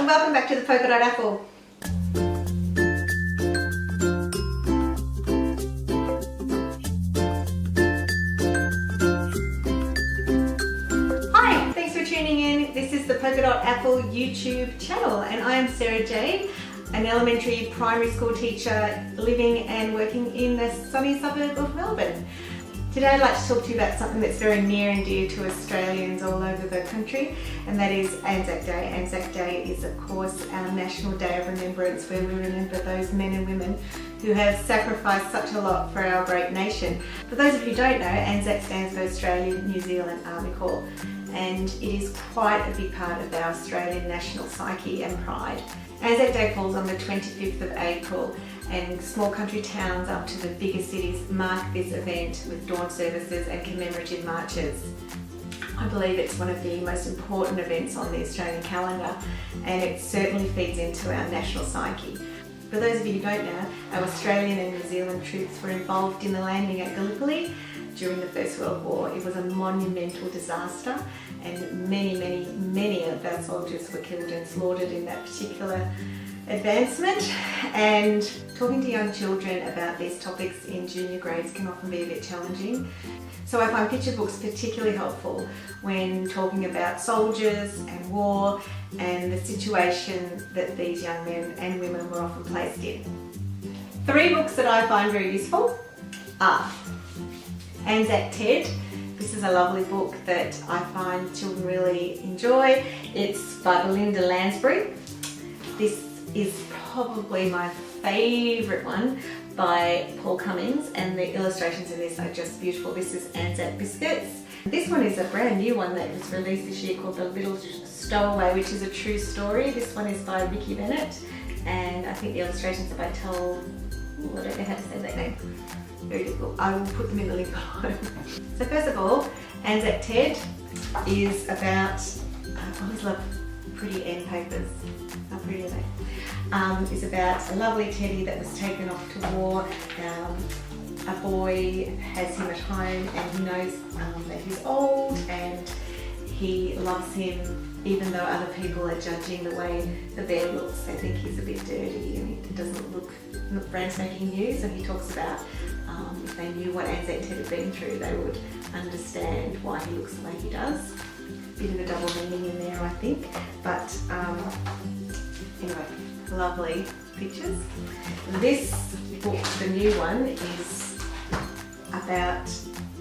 and welcome back to the Polka Dot Apple. Hi, thanks for tuning in. This is the Polka Dot Apple YouTube channel and I am Sarah J, an elementary primary school teacher living and working in the sunny suburb of Melbourne. Today I'd like to talk to you about something that's very near and dear to Australians all over the country, and that is ANZAC Day. ANZAC Day is of course our National Day of Remembrance, where we remember those men and women who have sacrificed such a lot for our great nation. For those of you who don't know, ANZAC stands for Australian New Zealand Army Corps, and it is quite a big part of our Australian national psyche and pride. ANZAC Day falls on the 25th of April, and small country towns up to the bigger cities mark this event with dawn services and commemorative marches. I believe it's one of the most important events on the Australian calendar, and it certainly feeds into our national psyche. For those of you who don't know, our Australian and New Zealand troops were involved in the landing at Gallipoli during the First World War. It was a monumental disaster, and many of our soldiers were killed and slaughtered in that particular advancement. And talking to young children about these topics in junior grades can often be a bit challenging. So I find picture books particularly helpful when talking about soldiers and war and the situation that these young men and women were often placed in. 3 books that I find very useful are ANZAC Ted. This is a lovely book that I find children really enjoy. It's by Belinda Landsberry. This is probably my favourite one by Phil Cummings, and the illustrations in this are just beautiful. This is ANZAC Biscuits. This one is a brand new one that was released this year called The Little Stowaway, which is a true story. This one is by Vicki Bennett, and I think the illustrations are by Tull. I don't know how to say that name. Very difficult. I will put them in the link below. So first of all, ANZAC Ted is about, I always love pretty end papers. How pretty are they? It's about a lovely teddy that was taken off to war. A boy has him at home, and he knows that he's old, and he loves him even though other people are judging the way the bear looks. They think he's a bit dirty and he doesn't look brand spanking new. So he talks about if they knew what ANZAC Ted had been through, they would understand why he looks the way he does. Bit of a double meaning in there, I think, but anyway, lovely pictures. This book, the new one, is about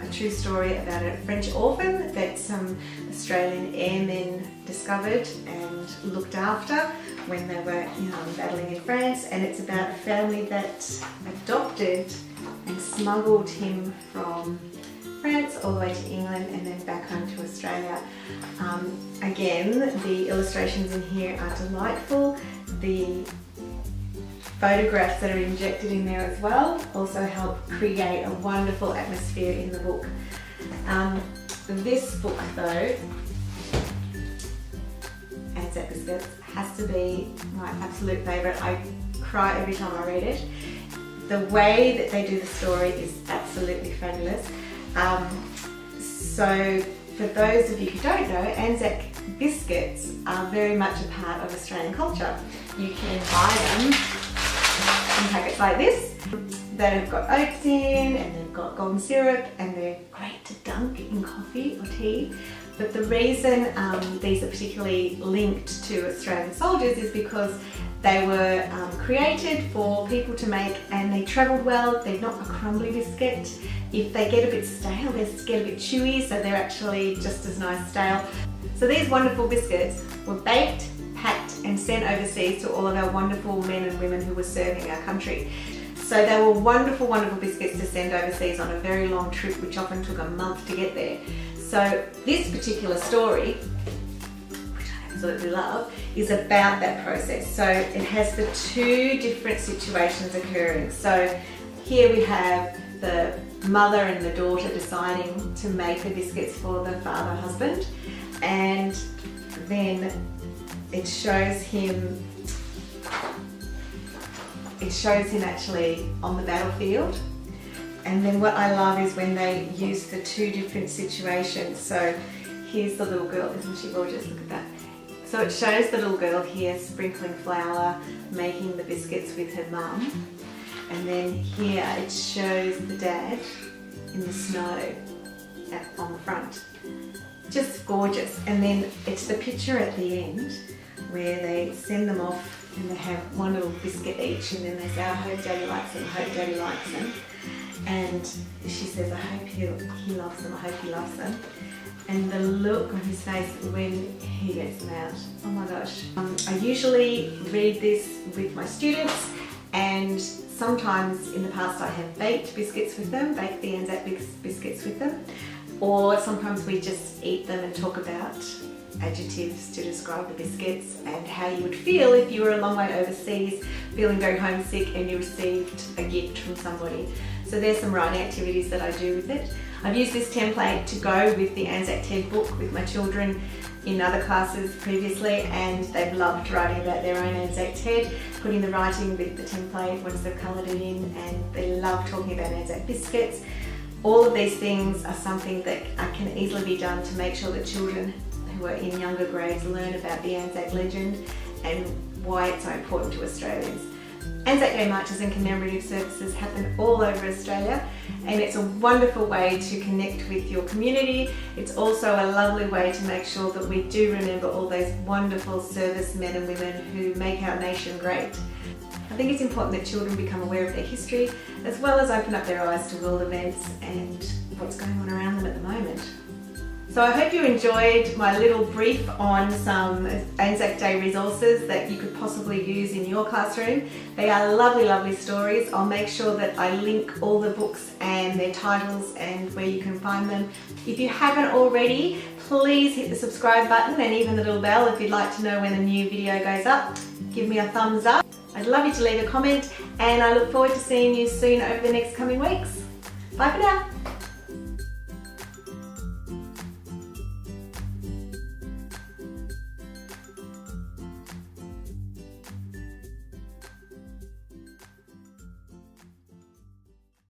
a true story about a French orphan that some Australian airmen discovered and looked after when they were battling in France, and it's about a family that adopted and smuggled him from France all the way to England and then back home to Australia. Again, the illustrations in here are delightful. The photographs that are injected in there as well also help create a wonderful atmosphere in the book. This book though, ANZAC Biscuits, has to be my absolute favourite. I cry every time I read it. The way that they do the story is absolutely fabulous. So for those of you who don't know, ANZAC biscuits are very much a part of Australian culture. You can buy them in packets like this that have got oats in, and they've got golden syrup, and they're great to dunk in coffee or tea. But the reason these are particularly linked to Australian soldiers is because they were created for people to make, and they travelled well. They're not a crumbly biscuit. If they get a bit stale, they get a bit chewy, so they're actually just as nice stale. So these wonderful biscuits were baked, packed and sent overseas to all of our wonderful men and women who were serving our country. So they were wonderful biscuits to send overseas on a very long trip, which often took a month to get there. So this particular story, which I absolutely love, is about that process. So it has the 2 different situations occurring. So here we have the mother and the daughter deciding to make the biscuits for the father husband, and then it shows him actually on the battlefield. And then what I love is when they use the 2 different situations. So here's the little girl, isn't she gorgeous? Look at that. So it shows the little girl here sprinkling flour, making the biscuits with her mum. And then here it shows the dad in the snow on the front. Just gorgeous. And then it's the picture at the end where they send them off and they have one little biscuit each, and then they say, I hope Daddy likes them, I hope Daddy likes them. And she says, I hope he loves them, I hope he loves them. And the look on his face when he gets them out, oh my gosh. I usually read this with my students, and sometimes in the past I have baked biscuits with them, baked the ANZAC biscuits with them, or sometimes we just eat them and talk about adjectives to describe the biscuits and how you would feel if you were a long way overseas, feeling very homesick and you received a gift from somebody. So there's some writing activities that I do with it. I've used this template to go with the ANZAC Ted book with my children in other classes previously, and they've loved writing about their own ANZAC Ted, putting the writing with the template once they've coloured it in, and they love talking about ANZAC biscuits. All of these things are something that can easily be done to make sure that children who are in younger grades learn about the ANZAC legend and why it's so important to Australians. ANZAC Day marches and commemorative services happen all over Australia, and it's a wonderful way to connect with your community. It's also a lovely way to make sure that we do remember all those wonderful servicemen and women who make our nation great. I think it's important that children become aware of their history, as well as open up their eyes to world events and what's going on around them at the moment. So I hope you enjoyed my little brief on some ANZAC Day resources that you could possibly use in your classroom. They are lovely, lovely stories. I'll make sure that I link all the books and their titles and where you can find them. If you haven't already, please hit the subscribe button and even the little bell if you'd like to know when a new video goes up. Give me a thumbs up. I'd love you to leave a comment, and I look forward to seeing you soon over the next coming weeks. Bye for now.